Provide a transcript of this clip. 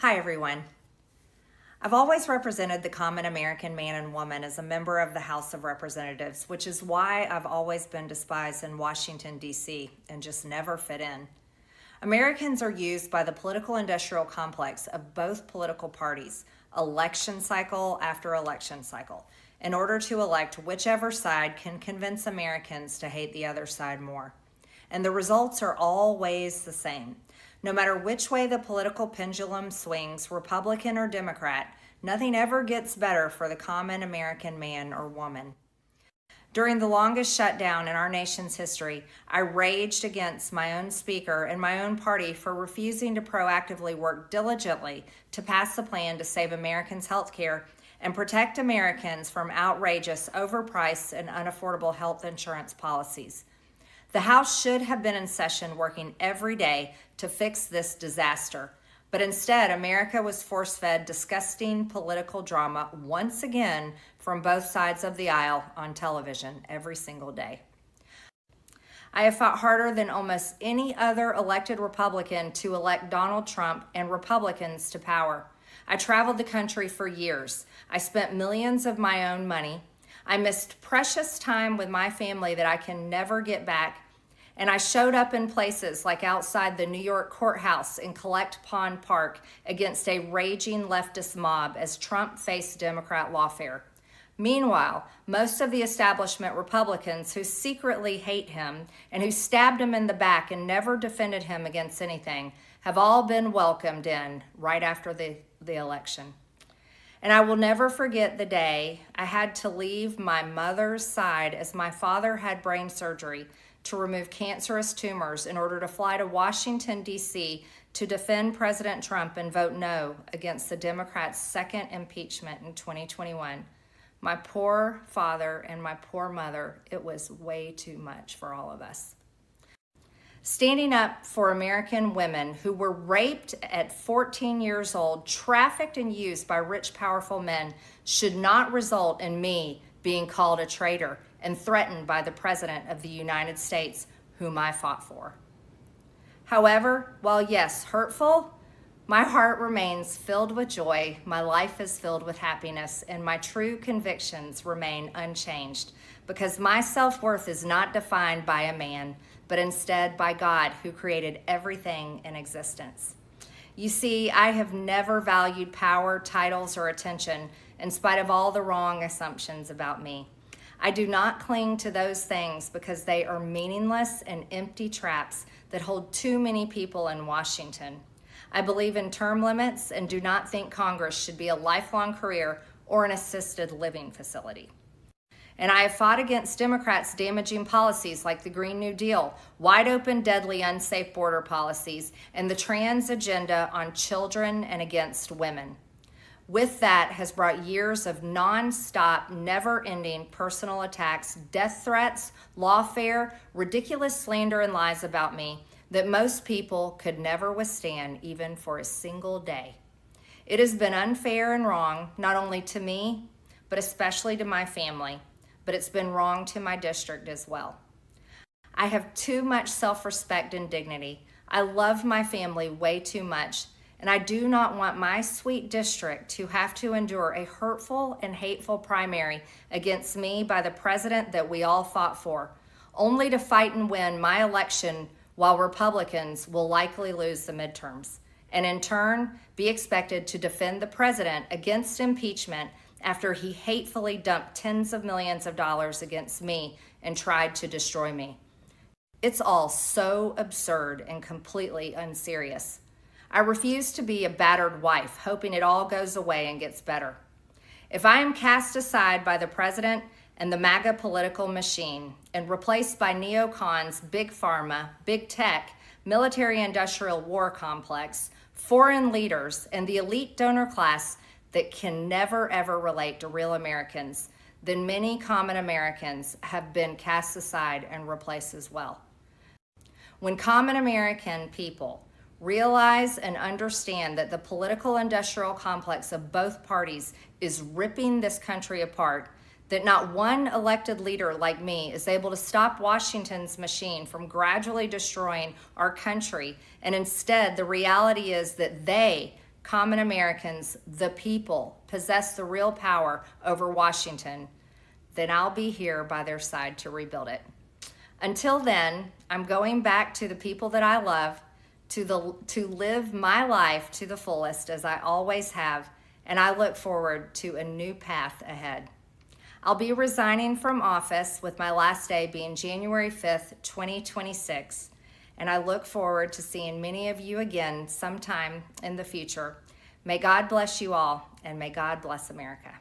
Hi, everyone. I've always represented the common American man and woman as a member of the House of Representatives, which is why I've always been despised in Washington, D.C., and just never fit in. Americans are used by the political industrial complex of both political parties, election cycle after election cycle, in order to elect whichever side can convince Americans to hate the other side more. And the results are always the same. No matter which way the political pendulum swings, Republican or Democrat, nothing ever gets better for the common American man or woman. During the longest shutdown in our nation's history, I raged against my own speaker and my own party for refusing to proactively work diligently to pass the plan to save Americans' health care and protect Americans from outrageous, overpriced, and unaffordable health insurance policies. The House should have been in session working every day to fix this disaster. But instead, America was force-fed disgusting political drama once again from both sides of the aisle on television every single day. I have fought harder than almost any other elected Republican to elect Donald Trump and Republicans to power. I traveled the country for years. I spent millions of my own money. I missed precious time with my family that I can never get back. And I showed up in places like outside the New York courthouse in Collect Pond Park against a raging leftist mob as Trump faced Democrat lawfare. Meanwhile, most of the establishment Republicans who secretly hate him and who stabbed him in the back and never defended him against anything have all been welcomed in right after the election. And I will never forget the day I had to leave my mother's side as my father had brain surgery to remove cancerous tumors in order to fly to Washington, D.C. to defend President Trump and vote no against the Democrats' second impeachment in 2021. My poor father and my poor mother, it was way too much for all of us. Standing up for American women who were raped at 14 years old, trafficked and used by rich, powerful men should not result in me being called a traitor and threatened by the President of the United States, whom I fought for. However, while yes, hurtful, my heart remains filled with joy, my life is filled with happiness, and my true convictions remain unchanged, because my self-worth is not defined by a man, but instead by God, who created everything in existence. You see, I have never valued power, titles, or attention, in spite of all the wrong assumptions about me. I do not cling to those things because they are meaningless and empty traps that hold too many people in Washington. I believe in term limits and do not think Congress should be a lifelong career or an assisted living facility. And I have fought against Democrats' damaging policies like the Green New Deal, wide open, deadly, unsafe border policies, and the trans agenda on children and against women. With that has brought years of non-stop, never-ending personal attacks, death threats, lawfare, ridiculous slander and lies about me that most people could never withstand even for a single day. It has been unfair and wrong, not only to me, but especially to my family, but it's been wrong to my district as well. I have too much self-respect and dignity. I love my family way too much, and I do not want my sweet district to have to endure a hurtful and hateful primary against me by the president that we all fought for, only to fight and win my election while Republicans will likely lose the midterms, and in turn be expected to defend the president against impeachment after he hatefully dumped tens of millions of dollars against me and tried to destroy me. It's all so absurd and completely unserious. I refuse to be a battered wife, hoping it all goes away and gets better. If I am cast aside by the president and the MAGA political machine and replaced by neocons, big pharma, big tech, military-industrial war complex, foreign leaders, and the elite donor class that can never ever relate to real Americans, then many common Americans have been cast aside and replaced as well. When common American people realize and understand that the political industrial complex of both parties is ripping this country apart, that not one elected leader like me is able to stop Washington's machine from gradually destroying our country, and instead the reality is that they, common Americans, the people, possess the real power over Washington, then I'll be here by their side to rebuild it. Until then, I'm going back to the people that I love, to live my life to the fullest as I always have, and I look forward to a new path ahead. I'll be resigning from office with my last day being January 5th, 2026, and I look forward to seeing many of you again sometime in the future. May God bless you all, and may God bless America.